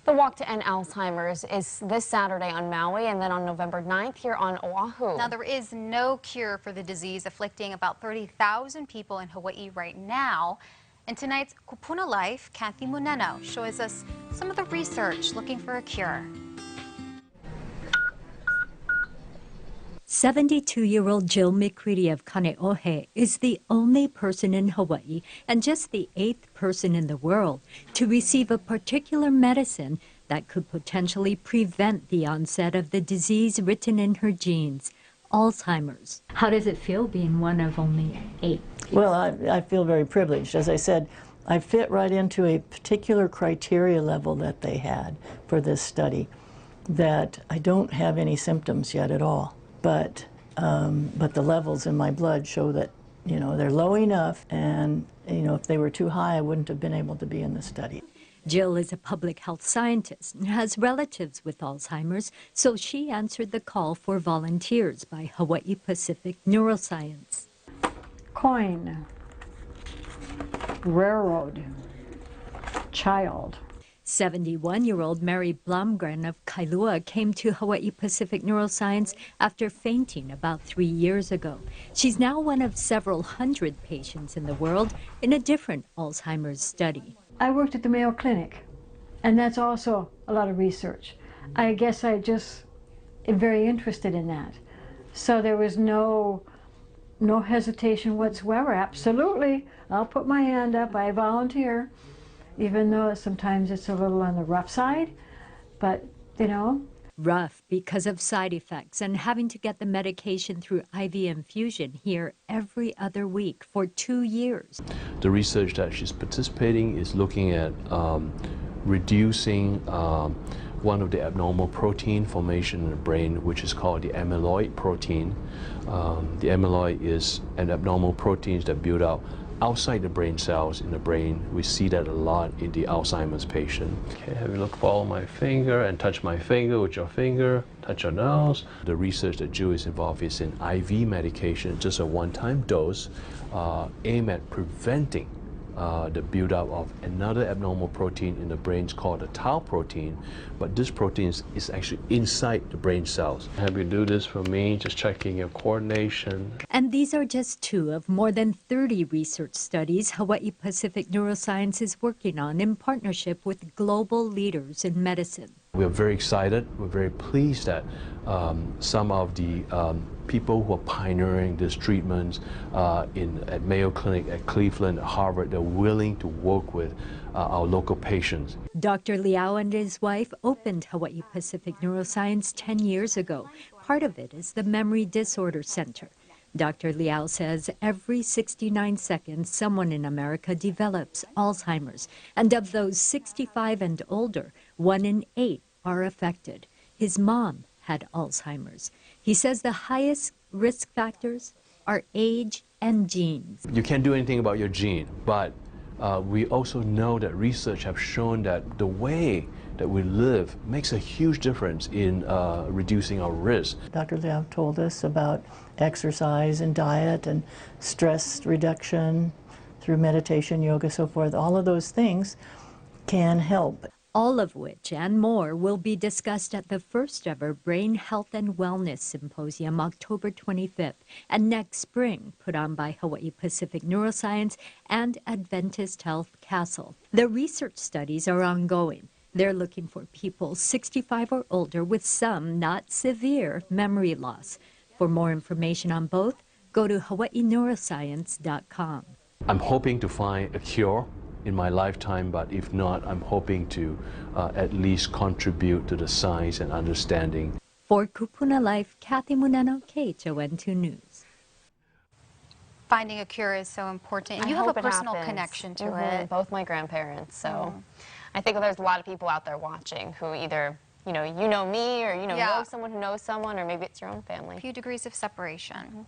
The Walk to End Alzheimer's is this Saturday on Maui and then on November 9th here on Oahu. Now, there is no cure for the disease afflicting about 30,000 people in Hawaii right now. In tonight's Kupuna Life, Kathy Muneno shows us some of the research looking for a cure. 72-year-old Jill McCready of Kaneohe is the only person in Hawaii and just the 8th person in the world to receive a particular medicine that could potentially prevent the onset of the disease written in her genes, Alzheimer's. How does it feel being one of only 8? Well, I feel very privileged. As I said, I fit right into a particular criteria level that they had for this study, that I don't have any symptoms yet at all. But the levels in my blood show that, they're low enough, and, if they were too high, I wouldn't have been able to be in the study. Jill is a public health scientist and has relatives with Alzheimer's, so she answered the call for volunteers by Hawaii Pacific Neuroscience. Coin, railroad, child. 71-year-old Mary Blomgren of Kailua came to Hawaii Pacific Neuroscience after fainting about 3 years ago. She's now one of several hundred patients in the world in a different Alzheimer's study. I worked at the Mayo Clinic, and that's also a lot of research. I guess I just am very interested in that. So there was no hesitation whatsoever. Absolutely, I'll put my hand up, I volunteer. Even though sometimes it's a little on the rough side, but, Rough because of side effects and having to get the medication through IV infusion here every other week for 2 years. The research that she's participating is looking at reducing one of the abnormal protein formation in the brain, which is called the amyloid protein. The amyloid is an abnormal protein that build up outside the brain cells in the brain. We see that a lot in the Alzheimer's patient. Okay, have you look, follow my finger and touch my finger with your finger, touch your nose. The research that Jill is involved is in IV medication, just a one-time dose, aimed at preventing the buildup of another abnormal protein in the brain called the tau protein, but this protein is actually inside the brain cells. Have you do this for me, just checking your coordination. And these are just 2 of more than 30 research studies Hawaii Pacific Neuroscience is working on in partnership with global leaders in medicine. We're very excited, we're very pleased that some of the people who are pioneering these treatments at Mayo Clinic, at Cleveland, at Harvard, they're willing to work with our local patients. Dr. Liao and his wife opened Hawaii Pacific Neuroscience 10 years ago. Part of it is the Memory Disorder Center. Dr. Liao says every 69 seconds someone in America develops Alzheimer's, and of those 65 and older, 1 in 8 are affected. His mom had Alzheimer's. He says the highest risk factors are age and genes. You can't do anything about your gene, but we also know that research have shown that the way that we live makes a huge difference in reducing our risk. Dr. Liao told us about exercise and diet and stress reduction through meditation, yoga, so forth. All of those things can help. All of which and more will be discussed at the first ever Brain Health and Wellness Symposium, October 25th, and next spring, put on by Hawaii Pacific Neuroscience and Adventist Health Castle. The research studies are ongoing. They're looking for people 65 or older with some, not severe, memory loss. For more information on both, go to hawaiineuroscience.com. I'm hoping to find a cure in my lifetime, but if not, I'm hoping to at least contribute to the science and understanding. For Kupuna Life, Kathy Muneno, KHON2 News. Finding a cure is so important, and you have a personal connection to it. Both my grandparents, so I think there's a lot of people out there watching who either, you know me, or know someone who knows someone, or maybe it's your own family. A few degrees of separation.